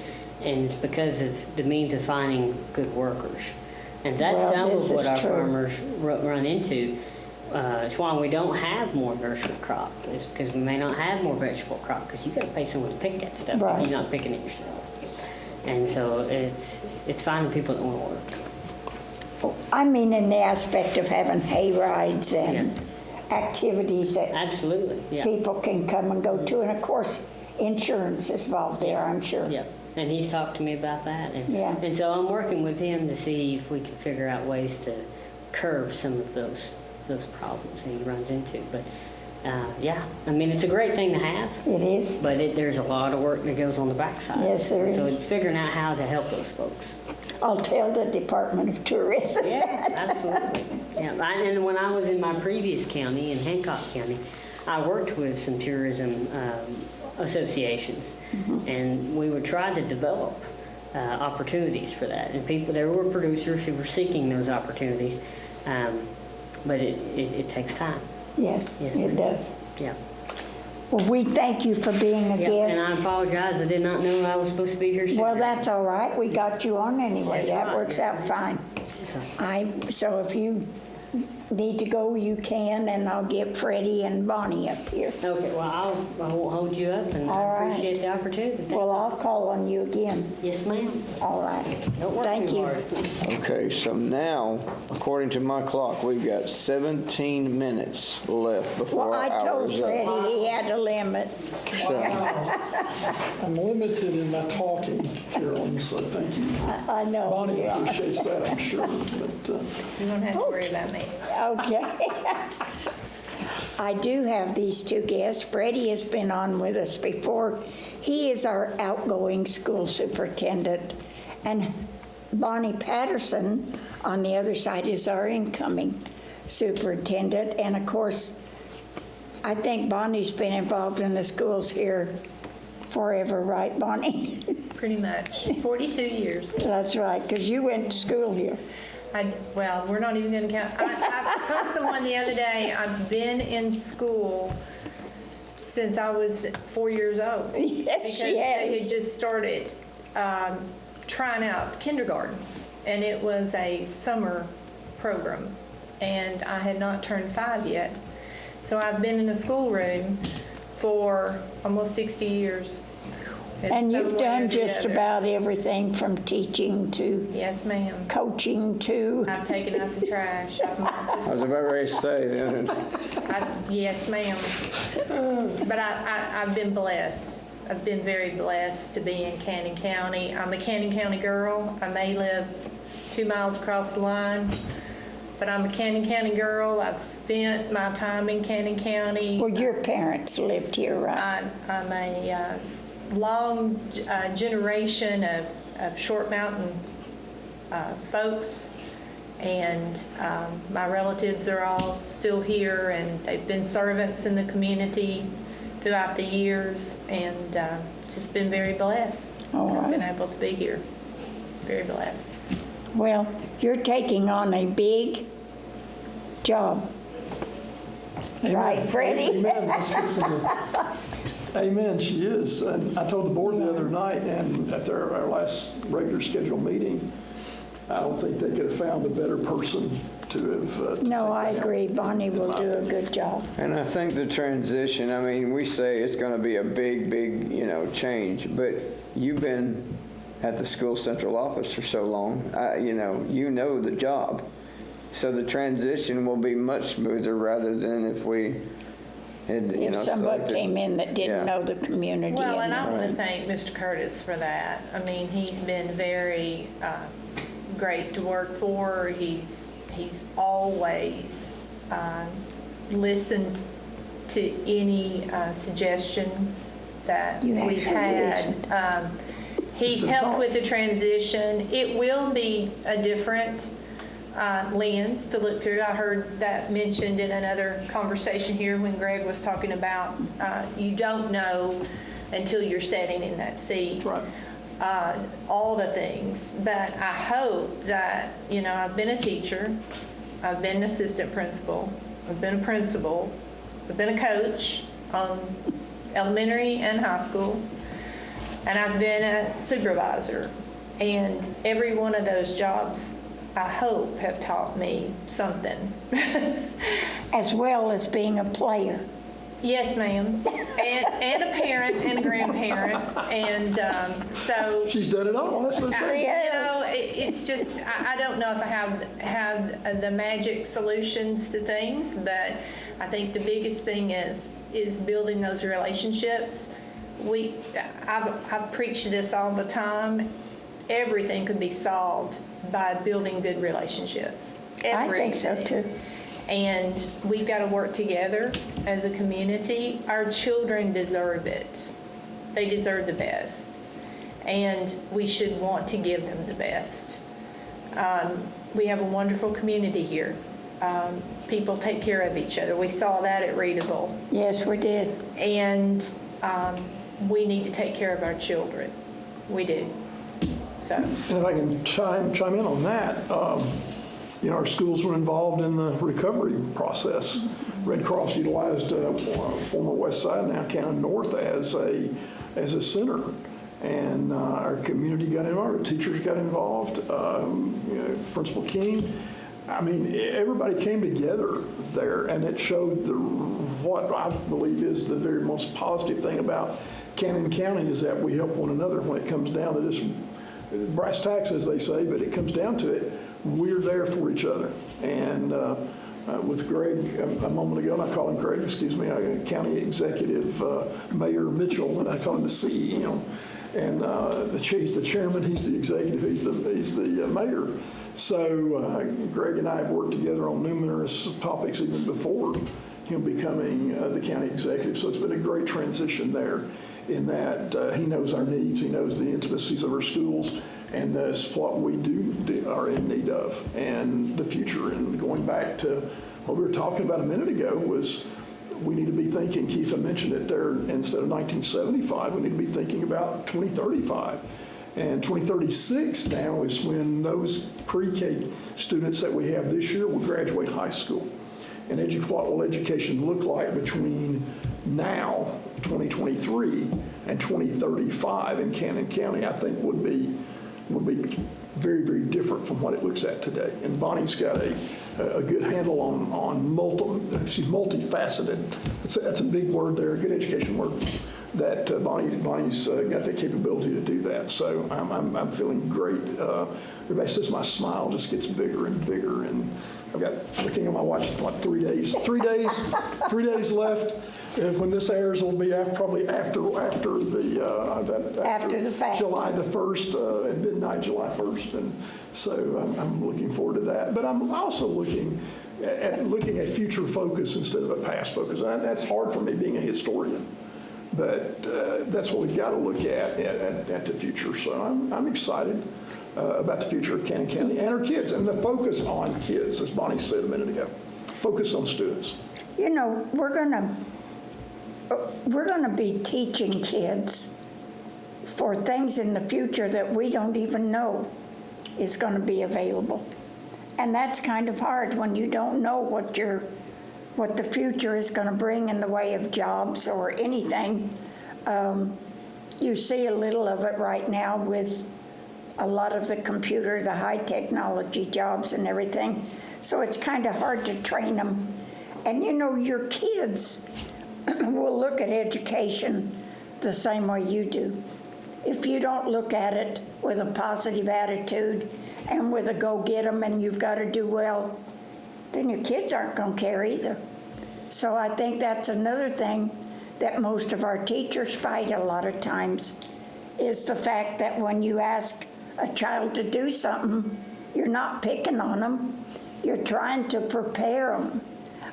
And it's because of the means of finding good workers. And that's Well, some this of what is our true. farmers run into. It's why we don't have more nursery crop. It's because we may not have more vegetable crop, because you got to pay someone to pick that stuff Right. if you're not picking it yourself. And so it's finding people that want to work. I mean, in the aspect of having hay rides and activities that Absolutely, yeah. people can come and go to. And of course, insurance is involved there, I'm sure. Yeah, and he's talked to me about that. And, Yeah. and so I'm working with him to see if we can figure out ways to curb some of those problems that he runs into. But yeah, I mean, it's a great thing to have, It is. but there's a lot of work that goes on the backside. Yes, there So is. it's figuring out how to help those folks. I'll tell the Department of Tourism. Yeah, absolutely. Yeah, and when I was in my previous county, in Hancock County, I worked with some tourism associations, and we would try to develop opportunities for that. And there were producers who were seeking those opportunities, but it takes time. Yes, Yes, it ma'am. does. Yeah. Well, we thank you for being a Yeah, and I guest. apologize. I did not know I was supposed to be here. Well, sooner. that's all right. We got you on anyway. That's That right. works out fine. So- So if you need to go, you can, and I'll get Freddie and Bonnie up here. Okay, well, I won't hold you up, and All I right. appreciate the opportunity. Well, I'll call on you again. Yes, ma'am. All right. Don't work Thank too you. hard. Okay, so now, according to my clock, we've got 17 minutes left before Well, our I told hour's up. Freddie he had a limit. So, I'm limited in my talking, Carolyn, so thank you. I know. Bonnie you are. appreciates that, I'm sure, but You don't have to worry about me. Okay. I do have these two guests. Freddie has been on with us before. He is our outgoing school superintendent. And Bonnie Patterson, on the other side, is our incoming superintendent. And of course, I think Bonnie's been involved in the schools here forever, right, Bonnie? Pretty much. 42 years. That's right, because you went to school here. Well, we're not even going to count. I told someone the other day, I've been in school since I was 4 years old. Yes, Because she they has. had just started trying out kindergarten, and it was a summer program, and I had not turned 5 yet. So I've been in a schoolroom for almost 60 years. In And some you've way or done the just other. about everything from teaching to Yes, ma'am. coaching to, I've taken out the trash. I've mopped I was about ready to say then. yes, ma'am. But I've been blessed. I've been very blessed to be in Cannon County. I'm a Cannon County girl. I may live 2 miles across the line, but I'm a Cannon County girl. I've spent my time in Cannon County. well, your parents lived here, right? I'm a long generation of Short Mountain folks, and my relatives are all still here, and they've been servants in the community throughout the years, and just been very blessed. All right. I've been able to be here. Very blessed. Well, you're taking on a big job. Right, Freddie? amen. That's fixing to- Amen, she is. And I told the board the other night, and at our last regular scheduled meeting, I don't think they could have found a better person to have. to No, take I that agree. on. Bonnie will do a good job. And I think the transition, I mean, we say it's going to be a big, big, change, but you've been at the school central office for so long, you know the job. So the transition will be much smoother rather than if we had, If somebody selected- came in that Yeah. didn't know the community. Well, and I and- want to thank Mr. Curtis for that. I mean, he's been very great to work for. He's always listened to any suggestion that You we've actually had. He's Mr. helped Tom. with the transition. It will be a different lens to look through. I heard that mentioned in another conversation here when Greg was talking about you don't know until you're sitting in that seat. That's right. All the things. But I hope that, I've been a teacher, I've been an assistant principal, I've been a principal, I've been a coach on elementary and high school, and I've been a supervisor. And every one of those jobs, I hope, have taught me something. As well as being a player. Yes, ma'am. And a parent and a grandparent. And so, She's done it all. That's what I'm saying. it's just, I don't know if I have the magic solutions to things, but I think the biggest thing is building those relationships. I've preached this all the time. Everything could be solved by building good relationships. I think so Everything. too. And we've got to work together as a community. Our children deserve it. They deserve the best. And we should want to give them the best. We have a wonderful community here. People take care of each other. We saw that at Readable. Yes, we did. And we need to take care of our children. We do. So. And if I can chime in on that, our schools were involved in the recovery process. Red Cross utilized former West Side, now Cannon North, as a center. And our community got involved, our teachers got involved, Principal King. I mean, everybody came together there, and it showed what I believe is the very most positive thing about Cannon County is that we help one another when it comes down to this brass tacks, as they say, but it comes down to it, we're there for each other. And with Greg a moment ago, and I call him Greg, excuse me, County Executive Mayor Mitchell, and I call him the CEO. And he's the chairman, he's the executive, he's the mayor. So Greg and I have worked together on numerous topics even before him becoming the county executive. So it's been a great transition there in that he knows our needs, he knows the intricacies of our schools, and that's what we are in need of. And the future, and going back to what we were talking about a minute ago, was we need to be thinking, Keith, I mentioned it there, instead of 1975, we need to be thinking about 2035. And 2036 now is when those pre-K students that we have this year will graduate high school. And what will education look like between now, 2023, and 2035 in Cannon County, I think would be very, very different from what it looks at today. And Bonnie's got a good handle on she's multifaceted. That's a big word there, a good education word. That Bonnie's got the capability to do that. So I'm feeling great. Everybody says my smile just gets bigger and bigger, and I've got, looking at my watch, it's like 3 days. 3 days left. When this airs, it'll be probably after the fact. July the 1st, at midnight, July 1st. And so I'm looking forward to that. But I'm also looking at future focus instead of a past focus. And that's hard for me being a historian. But that's what we've got to look at the future. So I'm excited about the future of Cannon County and our kids, and the focus on kids, as Bonnie said a minute ago. Focus on students. You know, we're gonna be teaching kids for things in the future that we don't even know is going to be available. And that's kind of hard when you don't know what the future is going to bring in the way of jobs or anything. You see a little of it right now with a lot of the high technology jobs and everything. So it's kind of hard to train them. And you know, your kids will look at education the same way you do. If you don't look at it with a positive attitude and with a go get 'em and you've got to do well, then your kids aren't going to care either. So I think that's another thing that most of our teachers fight a lot of times, is the fact that when you ask a child to do something, you're not picking on them, you're trying to prepare them.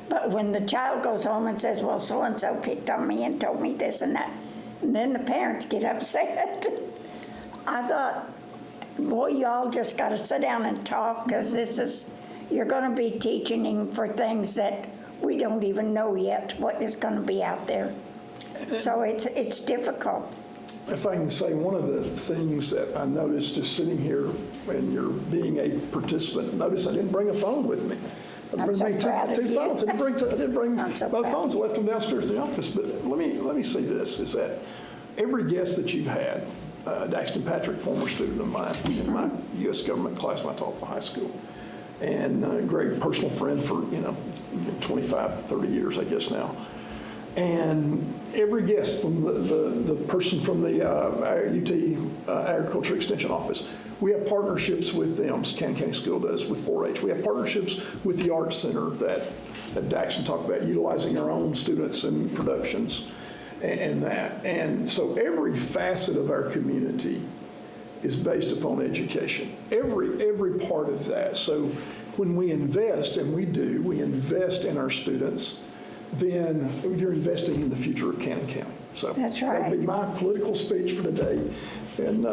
But when the child goes home and says, well, so-and-so picked on me and told me this and that, and then the parents get upset. I thought, boy, y'all just got to sit down and talk, because you're going to be teaching him for things that we don't even know yet what is going to be out there. So it's difficult. If I can say, one of the things that I noticed just sitting here when you're being a participant, notice I didn't bring a phone with me. I'm so proud of two you. phones. I didn't bring I'm so both proud. phones. I left them downstairs in the office. But let me say this, is that every guest that you've had, Daxton Patrick, former student of mine in my U.S. government class when I taught at the high school, and Greg, personal friend for 25, 30 years, I guess now. And every guest, from the person from the UT Agriculture Extension Office, we have partnerships with them, Cannon County School does, with 4-H. We have partnerships with the Arts Center that Daxton talked about, utilizing our own students and productions and that. And so every facet of our community is based upon education, every part of that. So when we invest, and we invest in our students, then you're investing in the future of Cannon County. So That's right. That'll be my political speech for today. And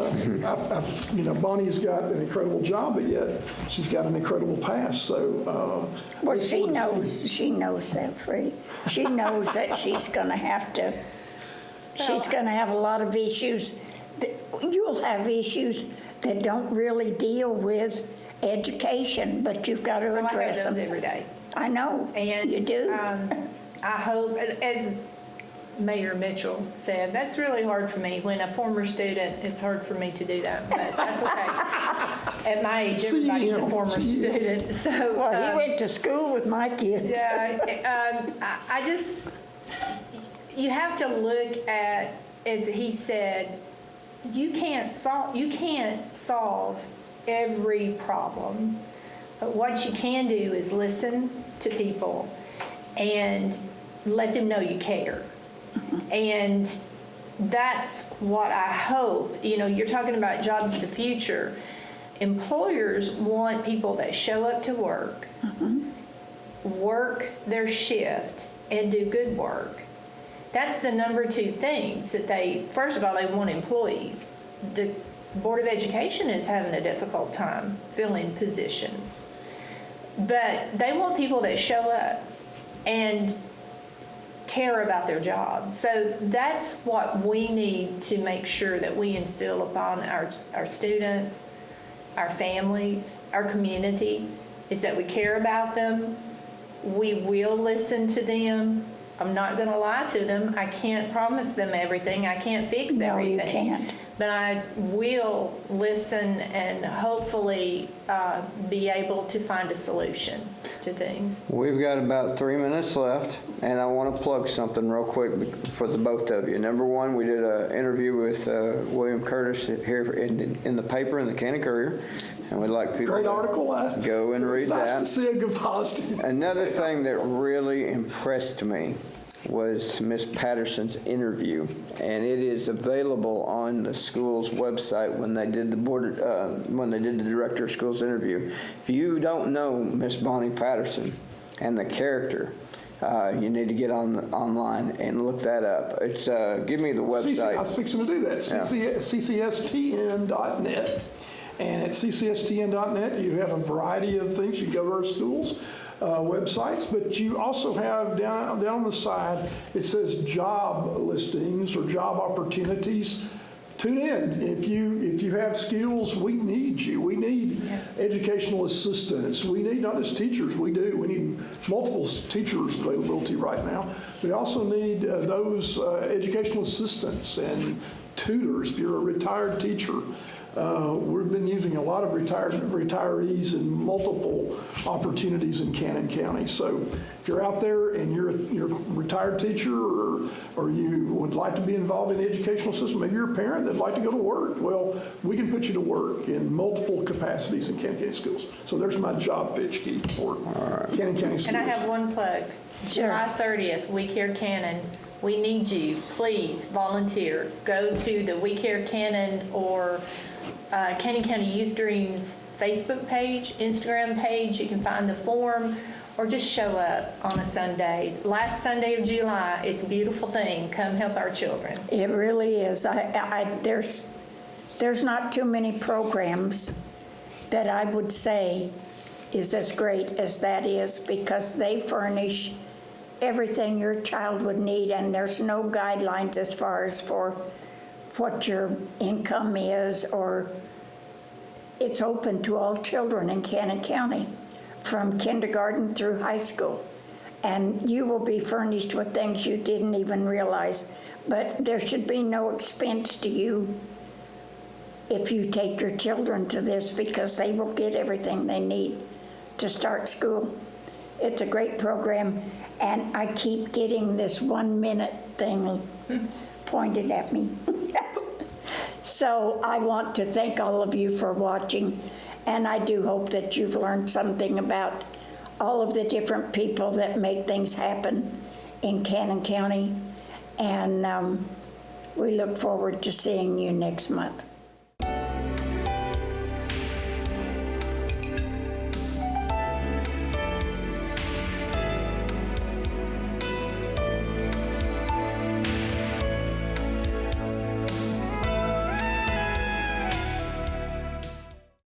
Bonnie's got an incredible job, but yet she's got an incredible past. So Well, she knows that, Freddie. She knows that she's going to have a lot of issues. You'll have issues that don't really deal with education, but you've got to address those them. every day. I know, And you do. I hope, as Mayor Mitchell said, that's really hard for me. When a former student, it's hard for me to do that, but that's okay. At my age, everybody's a former student, so. Well, he went to school with my kids. Yeah, I just, you have to look at, as he said, you can't solve every problem. But what you can do is listen to people and let them know you care. And that's what I hope. You know, you're talking about jobs of the future. Employers want people that show up to work, work their shift, and do good work. That's the number two things that they, first of all, they want employees. The Board of Education is having a difficult time filling positions. But they want people that show up and care about their job. So that's what we need to make sure that we instill upon our students, our families, our community, is that we care about them. We will listen to them. I'm not going to lie to them. I can't promise them everything. I can't fix everything. No, you can't. But I will listen and hopefully be able to find a solution to things. We've got about 3 minutes left, and I want to plug something real quick for the both of you. Number one, we did an interview with William Curtis here in the paper, in the Cannon Courier, and we'd like people Great to article. go and read It's that. nice to see a good positive. Another thing that really impressed me was Miss Patterson's interview, and it is available on the school's website when they did the director of schools interview. If you don't know Miss Bonnie Patterson and the character, you need to get online and look that up. It's give me the website. I was fixing to do that. Yeah. CCSTN.net. And at CCSTN.net, you have a variety of things. You go to our schools' websites, but you also have down on the side, it says job listings or job opportunities. Tune in. If you have skills, we need you. We need educational assistants. We need not just teachers. We need multiple teachers availability right now. We also need those educational assistants and tutors. If you're a retired teacher, we've been using a lot of retirees in multiple opportunities in Cannon County. So if you're out there and you're a retired teacher or you would like to be involved in the educational system, maybe you're a parent that'd like to go to work, well, we can put you to work in multiple capacities in Cannon County schools. So there's my job pitch, Keith, for Cannon County schools. And I have one plug. Sure. July 30th, We Care Cannon. We need you. Please volunteer. Go to the We Care Cannon or Cannon County Youth Dreams Facebook page, Instagram page. You can find the form, or just show up on a Sunday. Last Sunday of July, it's a beautiful thing. Come help our children. It really is. There's not too many programs that I would say is as great as that is, because they furnish everything your child would need, and there's no guidelines as far as for what your income is, or it's open to all children in Cannon County from kindergarten through high school. And you will be furnished with things you didn't even realize. But there should be no expense to you if you take your children to this, because they will get everything they need to start school. It's a great program, and I keep getting this 1 minute thing pointed at me. So I want to thank all of you for watching, and I do hope that you've learned something about all of the different people that make things happen in Cannon County, and we look forward to seeing you next month.